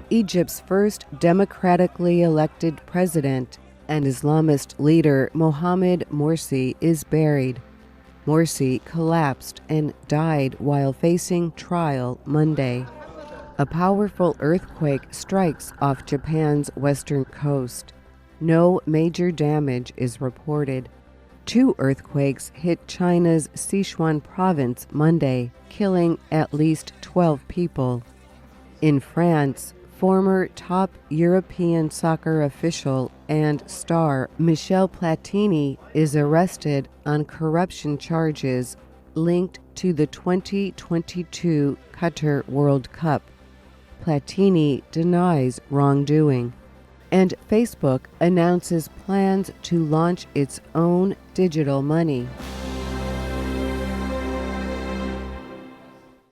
Egypt's first democratically elected president and Islamist leader Mohamed Morsi is buried. Morsi collapsed and died while facing trial Monday. A powerful earthquake strikes off Japan's western coast. No major damage is reported. 2 earthquakes hit China's Sichuan province Monday, killing at least 12 people. In France, former top European soccer official and star Michel Platini is arrested on corruption charges linked to the 2022 Qatar World Cup. Platini denies wrongdoing. And Facebook announces plans to launch its own digital money.